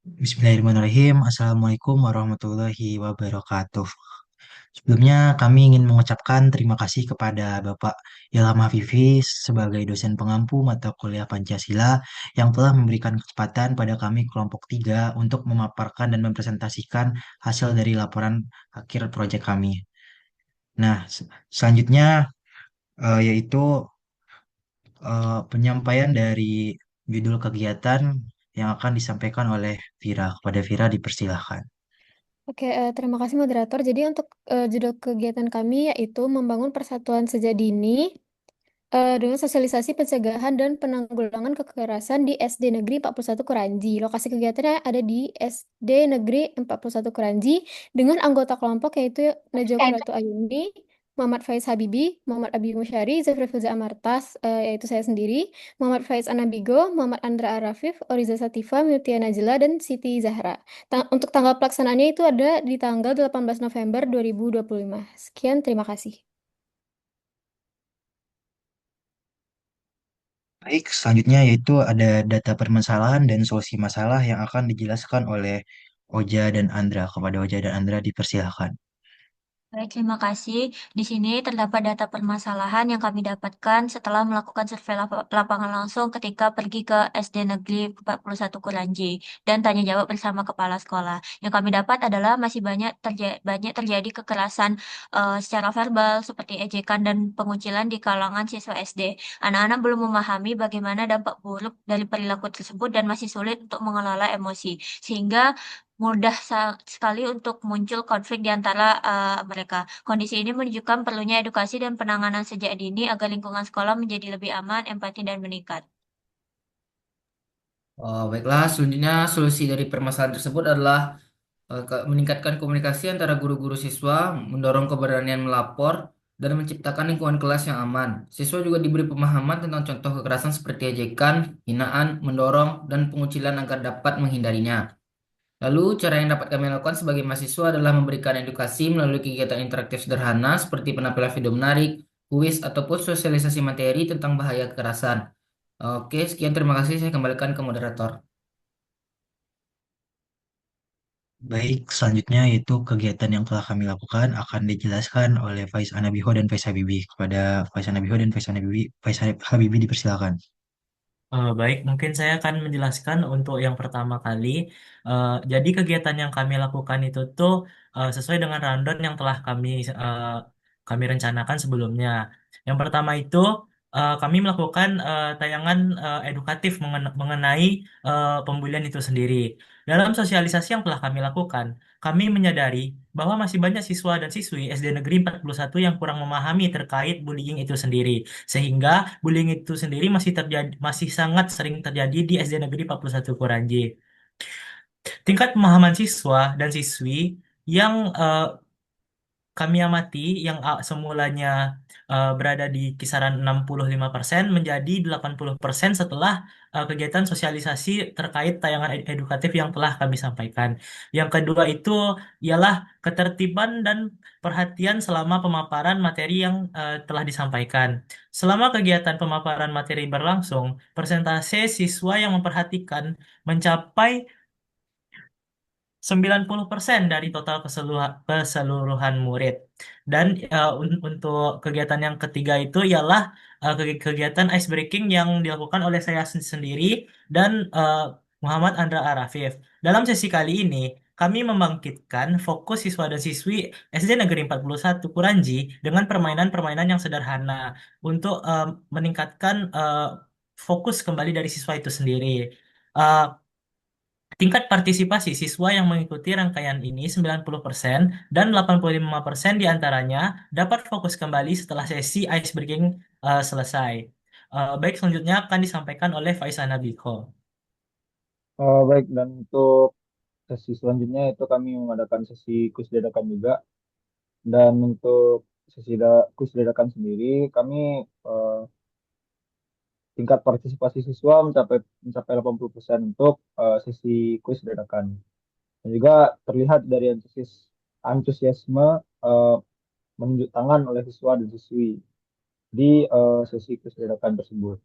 Bismillahirrahmanirrahim. Assalamualaikum warahmatullahi wabarakatuh. Sebelumnya kami ingin mengucapkan terima kasih kepada Bapak Ilham Hafifi sebagai dosen pengampu mata kuliah Pancasila yang telah memberikan kesempatan pada kami kelompok 3 untuk memaparkan dan mempresentasikan hasil dari laporan akhir proyek kami. Nah, selanjutnya yaitu penyampaian dari judul kegiatan yang akan disampaikan oleh Vira. Kepada Vira dipersilahkan. Oke, terima kasih moderator. Jadi untuk judul kegiatan kami yaitu membangun persatuan sejak dini dengan sosialisasi pencegahan dan penanggulangan kekerasan di SD Negeri 41 Kuranji. Lokasi kegiatannya ada di SD Negeri 41 Kuranji dengan anggota kelompok yaitu Najwa Pratu Ayuni, Muhammad Faiz Habibi, Muhammad Abi Musyari, Zafri Filza Amartas, yaitu saya sendiri, Muhammad Faiz Anabigo, Muhammad Andra Arafif, Oriza Satifah, Mutia Najla, dan Siti Zahra. Untuk tanggal pelaksanaannya itu ada di tanggal 18 November 2025. Sekian, terima kasih. Baik, selanjutnya yaitu ada data permasalahan dan solusi masalah yang akan dijelaskan oleh Oja dan Andra. Kepada Oja dan Andra dipersilahkan. Baik, terima kasih. Di sini terdapat data permasalahan yang kami dapatkan setelah melakukan survei lapangan langsung ketika pergi ke SD Negeri 41 Kuranji dan tanya jawab bersama kepala sekolah. Yang kami dapat adalah masih banyak terjadi kekerasan secara verbal seperti ejekan dan pengucilan di kalangan siswa SD. Anak-anak belum memahami bagaimana dampak buruk dari perilaku tersebut dan masih sulit untuk mengelola emosi. Sehingga mudah sekali untuk muncul konflik di antara mereka. Kondisi ini menunjukkan perlunya edukasi dan penanganan sejak dini agar lingkungan sekolah menjadi lebih aman, empati, dan meningkat. Oh, baiklah, selanjutnya solusi dari permasalahan tersebut adalah meningkatkan komunikasi antara guru-guru siswa, mendorong keberanian melapor, dan menciptakan lingkungan kelas yang aman. Siswa juga diberi pemahaman tentang contoh kekerasan seperti ejekan, hinaan, mendorong, dan pengucilan agar dapat menghindarinya. Lalu, cara yang dapat kami lakukan sebagai mahasiswa adalah memberikan edukasi melalui kegiatan interaktif sederhana seperti penampilan video menarik, kuis, ataupun sosialisasi materi tentang bahaya kekerasan. Oke, sekian terima kasih. Saya kembalikan ke moderator. Baik, selanjutnya yaitu kegiatan yang telah kami lakukan akan dijelaskan oleh Faiz Anabiho dan Faiz Habibi. Kepada Faiz Anabiho dan Faiz Habibi dipersilahkan. Baik, mungkin saya akan menjelaskan untuk yang pertama kali. Jadi kegiatan yang kami lakukan itu tuh sesuai dengan rundown yang telah kami rencanakan sebelumnya. Yang pertama itu kami melakukan tayangan edukatif mengenai pembulian itu sendiri. Dalam sosialisasi yang telah kami lakukan, kami menyadari bahwa masih banyak siswa dan siswi SD Negeri 41 yang kurang memahami terkait bullying itu sendiri. Sehingga bullying itu sendiri masih sangat sering terjadi di SD Negeri 41 Kuranji. Tingkat pemahaman siswa dan siswi yang kami amati yang semulanya berada di kisaran 65% menjadi 80% setelah kegiatan sosialisasi terkait tayangan edukatif yang telah kami sampaikan. Yang kedua itu ialah ketertiban dan perhatian selama pemaparan materi yang telah disampaikan. Selama kegiatan pemaparan materi berlangsung, persentase siswa yang memperhatikan mencapai 90% dari total keseluruhan murid. Dan untuk kegiatan yang ketiga itu ialah kegiatan ice breaking yang dilakukan oleh saya sendiri dan Muhammad Andra Arafif. Dalam sesi kali ini, kami membangkitkan fokus siswa dan siswi SD Negeri 41 Kuranji dengan permainan-permainan yang sederhana untuk meningkatkan fokus kembali dari siswa itu sendiri. Eh, Tingkat partisipasi siswa yang mengikuti rangkaian ini 90% dan 85% diantaranya dapat fokus kembali setelah sesi ice breaking selesai. Baik, selanjutnya akan disampaikan oleh Faisal Nabiko. Baik, dan untuk sesi selanjutnya itu kami mengadakan sesi kuis dadakan juga. Dan untuk kuis dadakan sendiri, kami eh, tingkat partisipasi siswa mencapai 80% untuk sesi kuis dadakan. Dan juga terlihat dari antusiasme eh, menunjuk tangan oleh siswa dan siswi di sesi kuis dadakan tersebut.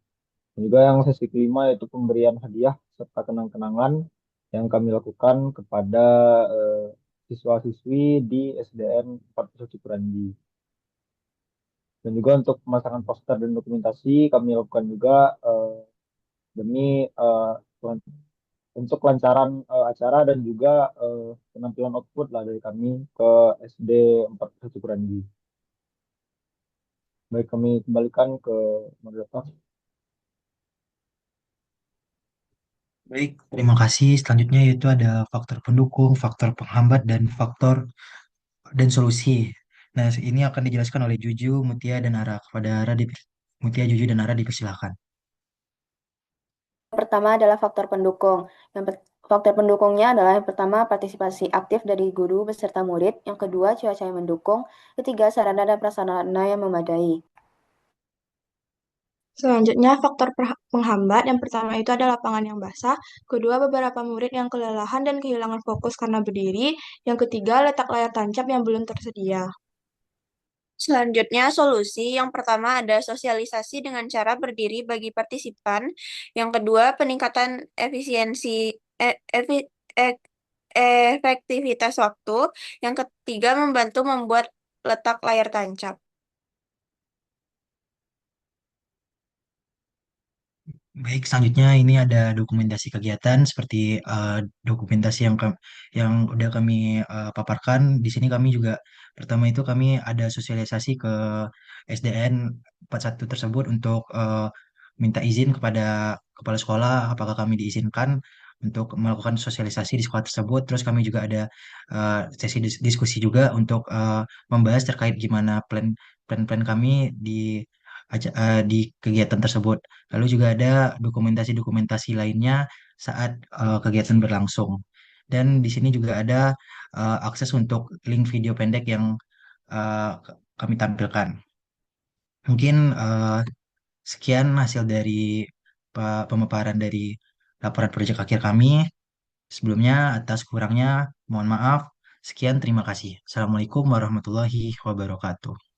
Dan juga yang sesi kelima yaitu pemberian hadiah serta kenang-kenangan yang kami lakukan kepada eh, siswa-siswi di SDN 41 Cukuranji. Dan juga untuk pemasangan poster dan dokumentasi kami lakukan juga demi untuk kelancaran acara dan juga penampilan output lah dari kami ke SD 41 Cukuranji. Baik, kami kembalikan ke moderator. Baik, terima kasih. Selanjutnya yaitu ada faktor pendukung, faktor penghambat, dan faktor dan solusi. Nah, ini akan dijelaskan oleh Juju, Mutia, dan Ara. Kepada Ara, Mutia, Juju, dan Ara dipersilahkan. Pertama adalah faktor pendukung. Faktor pendukungnya adalah yang pertama partisipasi aktif dari guru beserta murid, yang kedua cuaca yang mendukung, ketiga sarana dan prasarana yang memadai. Selanjutnya, faktor penghambat. Yang pertama itu adalah lapangan yang basah. Kedua, beberapa murid yang kelelahan dan kehilangan fokus karena berdiri. Yang ketiga, letak layar tancap yang belum tersedia. Selanjutnya, solusi. Yang pertama ada sosialisasi dengan cara berdiri bagi partisipan. Yang kedua, peningkatan efektivitas waktu. Yang ketiga, membantu membuat letak layar tancap. Baik, selanjutnya ini ada dokumentasi kegiatan seperti dokumentasi yang udah kami paparkan. Di sini kami juga pertama itu kami ada sosialisasi ke SDN 41 tersebut untuk minta izin kepada kepala sekolah apakah kami diizinkan untuk melakukan sosialisasi di sekolah tersebut. Terus kami juga ada sesi diskusi juga untuk membahas terkait gimana plan-plan kami di kegiatan tersebut. Lalu juga ada dokumentasi-dokumentasi lainnya saat kegiatan berlangsung. Dan di sini juga ada akses untuk link video pendek yang kami tampilkan. Mungkin sekian hasil dari pemaparan dari laporan proyek akhir kami. Sebelumnya, atas kurangnya, mohon maaf. Sekian, terima kasih. Assalamualaikum warahmatullahi wabarakatuh.